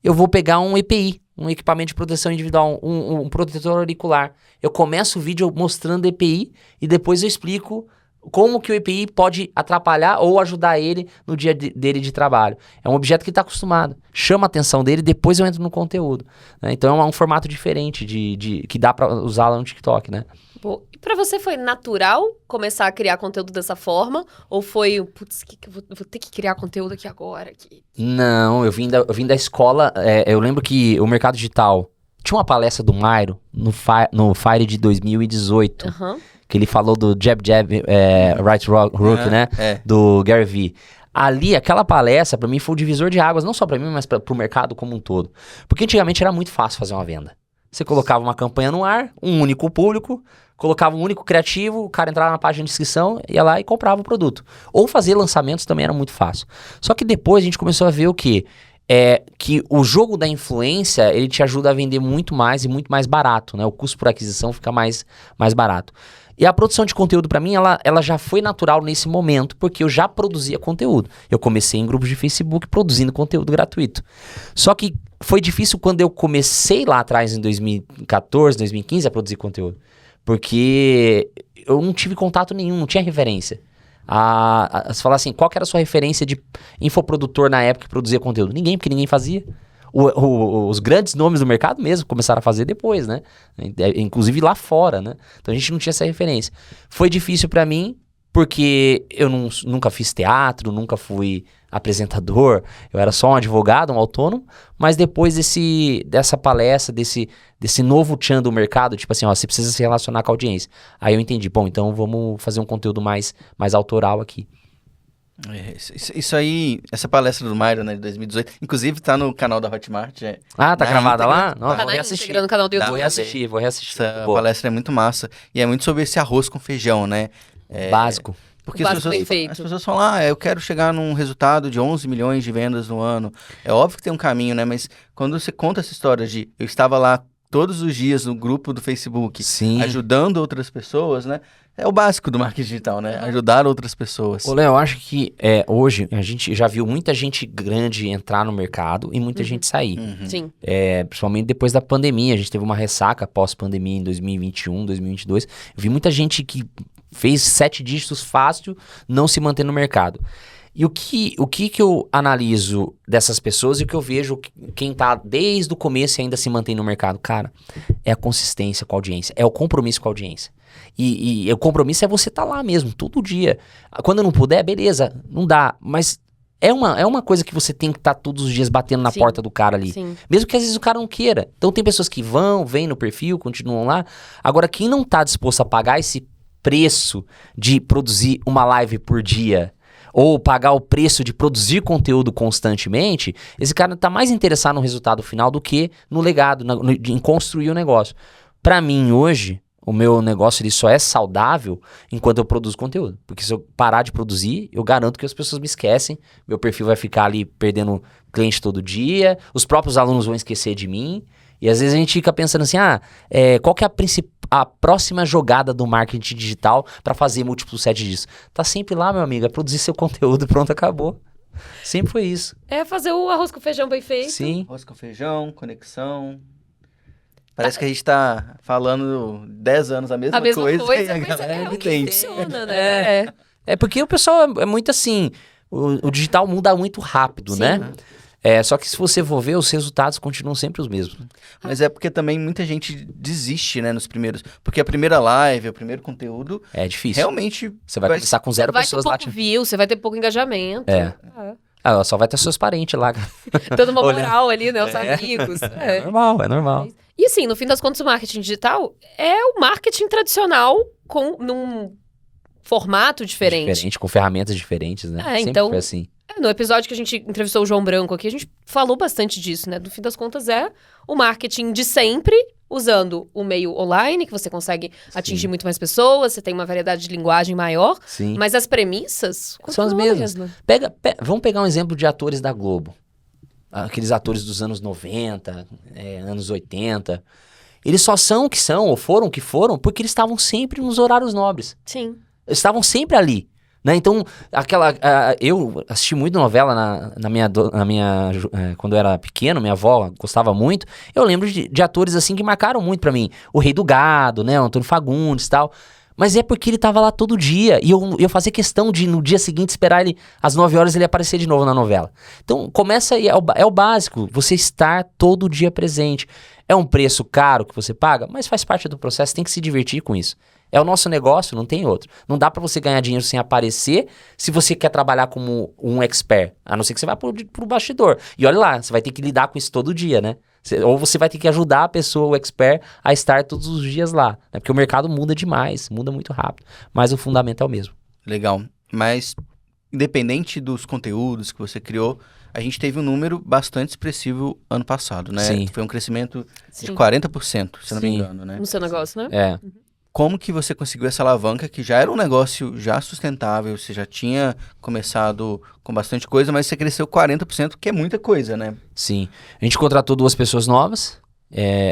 Eu vou pegar um EPI, um equipamento de proteção individual, um protetor auricular. Eu começo o vídeo mostrando EPI e depois eu explico como que o EPI pode atrapalhar ou ajudar ele no dia dele de trabalho. É um objeto que ele está acostumado. Chama a atenção dele, depois eu entro no conteúdo. Né? Então é um formato diferente que dá para usar lá no TikTok, né? Pô, e pra você foi natural começar a criar conteúdo dessa forma? Ou foi, putz, vou ter que criar conteúdo aqui agora? Não, eu vim da escola. Eu lembro que o mercado digital... Tinha uma palestra do Mairo no Fire de 2018. Que ele falou do Jab, Right Hook, né? Do Gary Vee. Ali, aquela palestra, pra mim, foi o divisor de águas, não só pra mim, mas pro mercado como um todo. Porque antigamente era muito fácil fazer uma venda. Você colocava uma campanha no ar, um único público, colocava um único criativo, o cara entrava na página de inscrição, ia lá e comprava o produto. Ou fazer lançamentos também era muito fácil. Só que depois a gente começou a ver o quê? Que o jogo da influência, ele te ajuda a vender muito mais e muito mais barato, né? O custo por aquisição fica mais barato. E a produção de conteúdo, pra mim, ela já foi natural nesse momento, porque eu já produzia conteúdo. Eu comecei em grupos de Facebook produzindo conteúdo gratuito. Só que foi difícil quando eu comecei lá atrás, em 2014, 2015, a produzir conteúdo. Porque eu não tive contato nenhum, não tinha referência. Você fala assim, qual que era a sua referência de infoprodutor na época que produzia conteúdo? Ninguém, porque ninguém fazia. Os grandes nomes do mercado mesmo começaram a fazer depois, né? Inclusive lá fora, né? Então a gente não tinha essa referência. Foi difícil pra mim, porque eu nunca fiz teatro, nunca fui apresentador, eu era só um advogado, um autônomo, mas depois dessa palestra, desse novo tchan do mercado, tipo assim, ó, você precisa se relacionar com a audiência. Aí eu entendi, bom, então vamos fazer um conteúdo mais autoral aqui. Isso aí, essa palestra do Mairo, né, de 2018, inclusive tá no canal da Hotmart. Tá gravada lá? Não, vou reassistir. No canal do YouTube. Vou reassistir. Essa palestra é muito massa. E é muito sobre esse arroz com feijão, né? Básico. Porque as pessoas falam, eu quero chegar num resultado de 11 milhões de vendas no ano. É óbvio que tem um caminho, né? Mas quando você conta essa história de eu estava lá todos os dias no grupo do Facebook, sim, ajudando outras pessoas, né? É o básico do marketing digital, né? Ajudar outras pessoas. Ô, Léo, eu acho que hoje a gente já viu muita gente grande entrar no mercado e muita gente sair. Sim. Principalmente depois da pandemia. A gente teve uma ressaca pós-pandemia em 2021, 2022. Eu vi muita gente que fez 7 dígitos fácil não se manter no mercado. E o que eu analiso dessas pessoas e o que eu vejo quem tá desde o começo e ainda se mantém no mercado, cara, é a consistência com a audiência, é o compromisso com a audiência. E o compromisso é você tá lá mesmo, todo dia. Quando não puder, beleza, não dá, mas é uma coisa que você tem que estar todos os dias batendo na porta do cara ali. Sim. Mesmo que às vezes o cara não queira. Então tem pessoas que vêm no perfil, continuam lá. Agora, quem não tá disposto a pagar esse preço de produzir uma live por dia, ou pagar o preço de produzir conteúdo constantemente, esse cara tá mais interessado no resultado final do que no legado, em construir o negócio. Pra mim, hoje, o meu negócio ele só é saudável enquanto eu produzo conteúdo. Porque se eu parar de produzir, eu garanto que as pessoas me esquecem, meu perfil vai ficar ali perdendo cliente todo dia, os próprios alunos vão esquecer de mim, e às vezes a gente fica pensando assim, qual que é a próxima jogada do marketing digital para fazer múltiplos 7 disso? Tá sempre lá, meu amigo, é produzir seu conteúdo, pronto, acabou. Sempre foi isso. É fazer o arroz com feijão bem feito. Sim. Arroz com feijão, conexão. Parece que a gente tá falando 10 anos a mesma coisa e a galera é o que entende. funciona, né? É porque o pessoal é muito assim, o digital muda muito rápido, Sim. né? Só que se você for ver, os resultados continuam sempre os mesmos. Mas é porque também muita gente desiste, né, nos primeiros. Porque a primeira live, o primeiro conteúdo, É difícil. realmente Você vai começar com 0 Vai ter pessoas lá. pouco view, você vai ter pouco engajamento. Só vai ter seus parentes lá. Dando uma moral ali, né? Os amigos. É normal. E assim, no fim das contas, o marketing digital é o marketing tradicional num formato diferente. Com ferramentas diferentes, né? Sempre então, foi assim. No episódio que a gente entrevistou o João Branco aqui, a gente falou bastante disso, né? No fim das contas, é o marketing de sempre, usando o meio online, que você consegue atingir muito mais pessoas, você tem uma variedade de linguagem maior, Sim. mas as premissas São as continuam mesmas. Vamos pegar um exemplo de atores da Globo. Aqueles atores dos anos 90, anos 80. Eles só são o que são, ou foram o que foram, porque eles estavam sempre nos horários nobres. Sim. Eles estavam sempre ali. Né? Então, eu assisti muito novela quando eu era pequeno, minha avó gostava muito. Eu lembro de atores assim que marcaram muito pra mim. O Rei do Gado, né? O Antônio Fagundes e tal. Mas é porque ele tava lá todo dia. E eu fazia questão de, no dia seguinte, esperar ele, às 9 horas, ele aparecer de novo na novela. Então, começa aí, é o básico. Você estar todo dia presente. É um preço caro que você paga, mas faz parte do processo, tem que se divertir com isso. É o nosso negócio, não tem outro. Não dá pra você ganhar dinheiro sem aparecer se você quer trabalhar como um expert. A não ser que você vá pro bastidor. E olha lá, você vai ter que lidar com isso todo dia, né? Ou você vai ter que ajudar a pessoa, o expert, a estar todos os dias lá. Né? Porque o mercado muda demais, muda muito rápido. Mas o fundamento é o mesmo. Legal. Mas, independente dos conteúdos que você criou, a gente teve um número bastante expressivo ano passado, né? Sim. Foi um crescimento de Sim. 40%, se não me Sim. engano, né? No seu negócio, né? É. Como que você conseguiu essa alavanca, que já era um negócio já sustentável, você já tinha começado com bastante coisa, mas você cresceu 40%, que é muita coisa, né? Sim. A gente contratou 2 pessoas novas.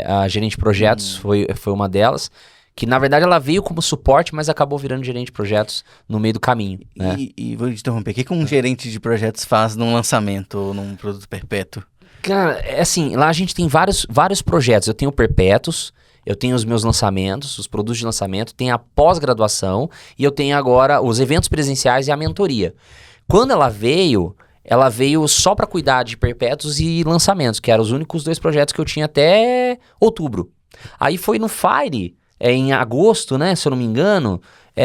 A gerente de projetos foi uma delas. Que, na verdade, ela veio como suporte, mas acabou virando gerente de projetos no meio do caminho. Né? E vou te interromper, o que um gerente de projetos faz num lançamento ou num produto perpétuo? Cara, é assim, lá a gente tem vários projetos. Eu tenho perpétuos, eu tenho os meus lançamentos, os produtos de lançamento, tem a pós-graduação e eu tenho agora os eventos presenciais e a mentoria. Quando ela veio só para cuidar de perpétuos e lançamentos, que eram os únicos 2 projetos que eu tinha até outubro. Aí foi no Fire, em agosto, né, se eu não me engano,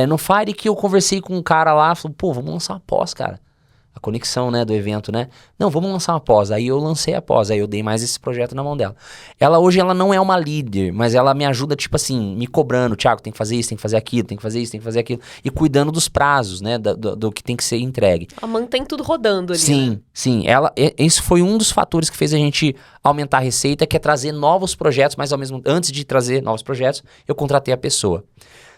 no Fire que eu conversei com um cara lá, falou, pô, vamos lançar uma pós, cara. A conexão, né, do evento, né? Não, vamos lançar uma pós. Aí eu lancei a pós, aí eu dei mais esse projeto na mão dela. Hoje ela não é uma líder, mas ela me ajuda, tipo assim, me cobrando. Thiago, tem que fazer isso, tem que fazer aquilo, tem que fazer isso, tem que fazer aquilo. E cuidando dos prazos, né, do que tem que ser entregue. Ela mantém tudo rodando ali, Sim, né? sim. Esse foi um dos fatores que fez a gente aumentar a receita, que é trazer novos projetos, mas antes de trazer novos projetos, eu contratei a pessoa.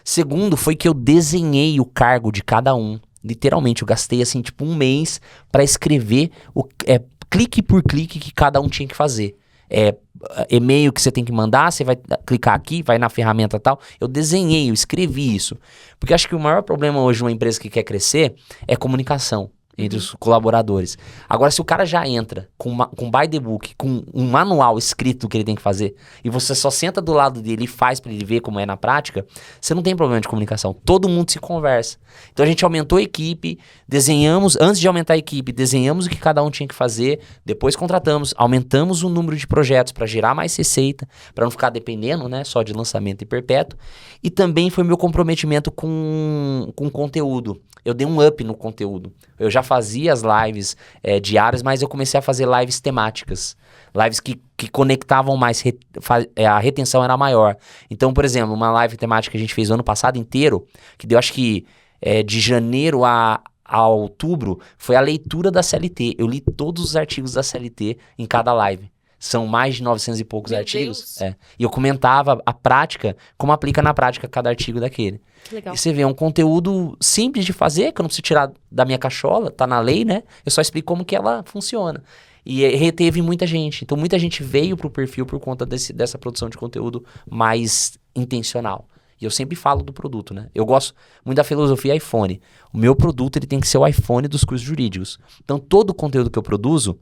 Segundo, foi que eu desenhei o cargo de cada um. Literalmente, eu gastei assim, tipo, 1 mês para escrever clique por clique que cada um tinha que fazer. E-mail que você tem que mandar, você vai clicar aqui, vai na ferramenta tal. Eu desenhei, eu escrevi isso. Porque acho que o maior problema hoje numa empresa que quer crescer é comunicação entre os colaboradores. Agora, se o cara já entra com by the book, com um manual escrito do que ele tem que fazer, e você só senta do lado dele e faz para ele ver como é na prática, você não tem problema de comunicação. Todo mundo se conversa. Então, a gente aumentou a equipe, antes de aumentar a equipe, desenhamos o que cada um tinha que fazer, depois contratamos, aumentamos o número de projetos para gerar mais receita, para não ficar dependendo, né, só de lançamento e perpétuo. E também foi meu comprometimento com conteúdo. Eu dei um up no conteúdo. Eu já fazia as lives diárias, mas eu comecei a fazer lives temáticas. Lives que conectavam mais, a retenção era maior. Então, por exemplo, uma live temática que a gente fez o ano passado inteiro, que deu acho que de janeiro a outubro, foi a leitura da CLT. Eu li todos os artigos da CLT em cada live. São mais de 900 e poucos artigos. E eu comentava a prática, como aplica na prática cada artigo daquele. Legal. E você vê, é um conteúdo simples de fazer, que eu não preciso tirar da minha cachola, tá na lei, né? Eu só explico como que ela funciona. E reteve muita gente. Então, muita gente veio pro perfil por conta dessa produção de conteúdo mais intencional. E eu sempre falo do produto, né? Eu gosto muito da filosofia iPhone. O meu produto ele tem que ser o iPhone dos cursos jurídicos. Então, todo o conteúdo que eu produzo,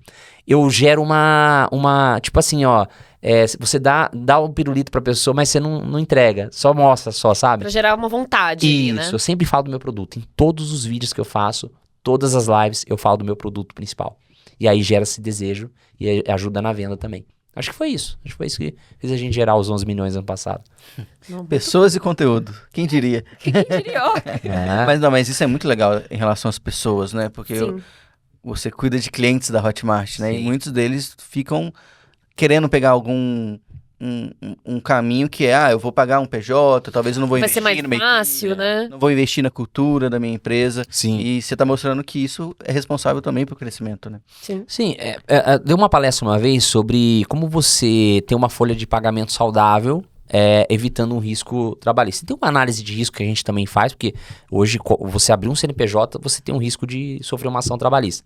eu gero uma tipo assim, ó... você dá um pirulito pra pessoa, mas você não entrega. Só mostra, sabe? Pra gerar uma vontade ali, né? Isso, eu sempre falo do meu produto. Em todos os vídeos que eu faço, todas as lives, eu falo do meu produto principal. E aí gera esse desejo e ajuda na venda também. Acho que foi isso. Acho que foi isso que fez a gente gerar os 11 milhões ano passado. Pessoas e conteúdo. Quem diria? Quem diria? Mas isso é muito legal em relação às pessoas, né? Porque você cuida de clientes da Hotmart, né? Sim. E muitos deles ficam querendo pegar algum um caminho que eu vou pagar um PJ, talvez eu não vou investir no Vai ser mais fácil, né? Não vou investir na cultura da minha empresa. Sim. E você está mostrando que isso é responsável também pelo crescimento, né? Sim, deu uma palestra uma vez sobre como você ter uma folha de pagamento saudável, evitando um risco trabalhista. Tem uma análise de risco que a gente também faz, porque hoje você abrir um CNPJ, você tem um risco de sofrer uma ação trabalhista.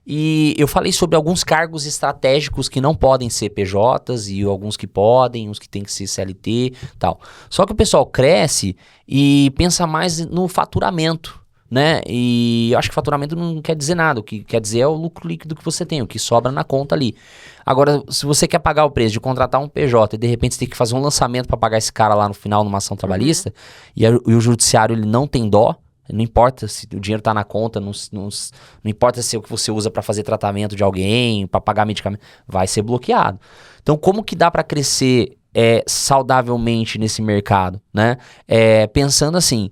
E eu falei sobre alguns cargos estratégicos que não podem ser PJs e alguns que podem, uns que tem que ser CLT e tal. Só que o pessoal cresce e pensa mais no faturamento, né? E eu acho que faturamento não quer dizer nada. O que quer dizer é o lucro líquido que você tem, o que sobra na conta ali. Agora, se você quer pagar o preço de contratar um PJ e de repente você tem que fazer um lançamento para pagar esse cara lá no final numa ação trabalhista, e o judiciário ele não tem dó, não importa se o dinheiro está na conta, não importa se é o que você usa para fazer tratamento de alguém, para pagar medicamento, vai ser bloqueado. Então, como que dá para crescer saudavelmente nesse mercado, né? Pensando assim,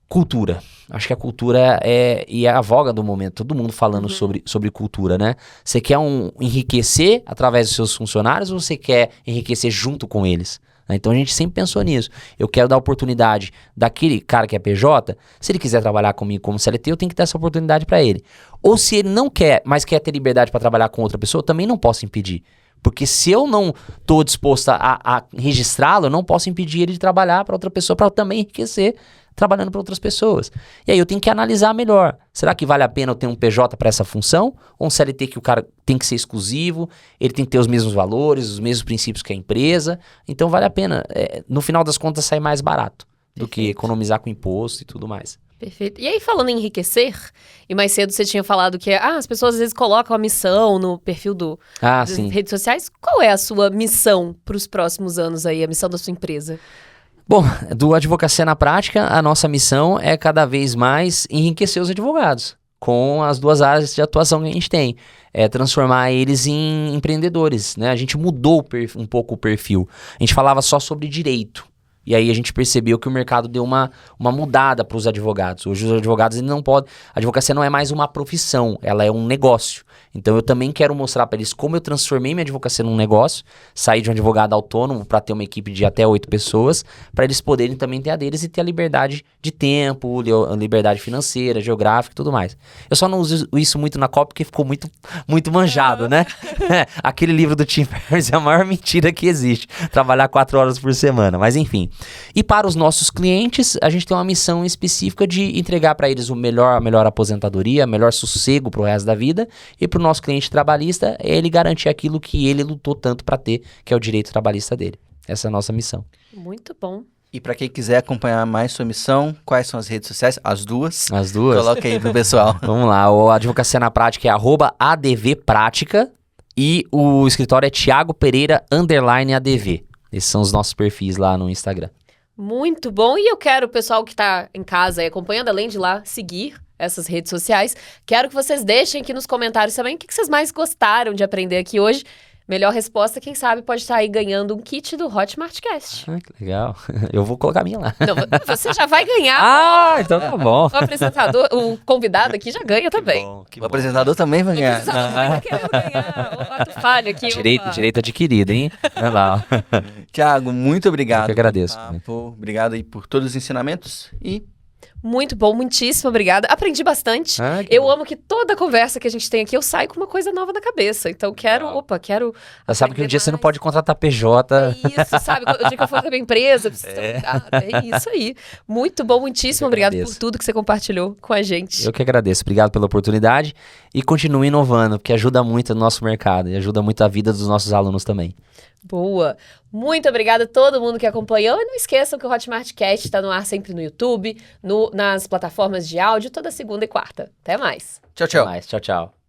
cultura. Acho que a cultura é a voga do momento, todo mundo falando sobre cultura, né? Você quer enriquecer através dos seus funcionários ou você quer enriquecer junto com eles? Então a gente sempre pensou nisso. Eu quero dar oportunidade daquele cara que é PJ, se ele quiser trabalhar comigo como CLT, eu tenho que dar essa oportunidade para ele. Ou se ele não quer, mas quer ter liberdade para trabalhar com outra pessoa, também não posso impedir. Porque se eu não estou disposto a registrá-lo, eu não posso impedir ele de trabalhar para outra pessoa, para também enriquecer trabalhando para outras pessoas. E aí eu tenho que analisar melhor. Será que vale a pena eu ter um PJ para essa função? Ou um CLT que o cara tem que ser exclusivo, ele tem que ter os mesmos valores, os mesmos princípios que a empresa. Então vale a pena, no final das contas, sair mais barato do que economizar com imposto e tudo mais. Perfeito. E aí, falando em enriquecer, e mais cedo você tinha falado que as pessoas às vezes colocam a missão no perfil das redes sociais. Qual é a sua missão para os próximos anos aí, a missão da sua empresa? Bom, do Advocacia na Prática, a nossa missão é cada vez mais enriquecer os advogados com as duas áreas de atuação que a gente tem. Transformar eles em empreendedores, né? A gente mudou um pouco o perfil. A gente falava só sobre direito. E aí a gente percebeu que o mercado deu uma mudada para os advogados. Hoje os advogados não podem... A advocacia não é mais uma profissão, ela é um negócio. Então eu também quero mostrar para eles como eu transformei minha advocacia num negócio, saí de um advogado autônomo para ter uma equipe de até 8 pessoas, para eles poderem também ter a deles e ter a liberdade de tempo, liberdade financeira, geográfica e tudo mais. Eu só não uso isso muito na COP porque ficou muito manjado, né? Aquele livro do Tim Ferriss é a maior mentira que existe, trabalhar 4 horas por semana, mas enfim. E para os nossos clientes, a gente tem uma missão específica de entregar para eles a melhor aposentadoria, melhor sossego para o resto da vida, e para o nosso cliente trabalhista, ele garantir aquilo que ele lutou tanto para ter, que é o direito trabalhista dele. Essa é a nossa missão. Muito bom. E para quem quiser acompanhar mais sua missão, quais são as redes sociais? As duas? As duas? Coloca aí pro pessoal. Vamos lá, o Advocacia na Prática é @advprática e o escritório é Thiago Pereira _ADV. Esses são os nossos perfis lá no Instagram. Muito bom. E eu quero o pessoal que está em casa aí acompanhando, além de lá, seguir essas redes sociais. Quero que vocês deixem aqui nos comentários também o que vocês mais gostaram de aprender aqui hoje. Melhor resposta, quem sabe, pode estar aí ganhando um kit do Hotmartcast. Que legal. Eu vou colocar a minha lá. Não, você já vai ganhar. Então tá bom. O apresentador, o convidado aqui já ganha também. O apresentador também vai ganhar. O apresentador vai querer ganhar. O ato falha aqui. Direito adquirido, hein? Olha lá. Thiago, muito obrigado. Eu que agradeço. Obrigado aí por todos os ensinamentos e... Muito bom, muitíssimo obrigada. Aprendi bastante. Eu amo que toda conversa que a gente tem aqui, eu saio com uma coisa nova na cabeça. Então, quero... Você sabe que um dia você não pode contratar PJ. É isso, sabe? O dia que eu for da minha empresa, precisa ter é isso aí. Muito bom, muitíssimo obrigado por tudo que você compartilhou com a gente. Eu que agradeço. Obrigado pela oportunidade. E continue inovando, porque ajuda muito o nosso mercado e ajuda muito a vida dos nossos alunos também. Boa. Muito obrigada a todo mundo que acompanhou. E não esqueçam que o Hotmart Cast está no ar sempre no YouTube, nas plataformas de áudio, toda segunda e quarta. Até mais. Tchau, tchau. Até mais. Tchau, tchau.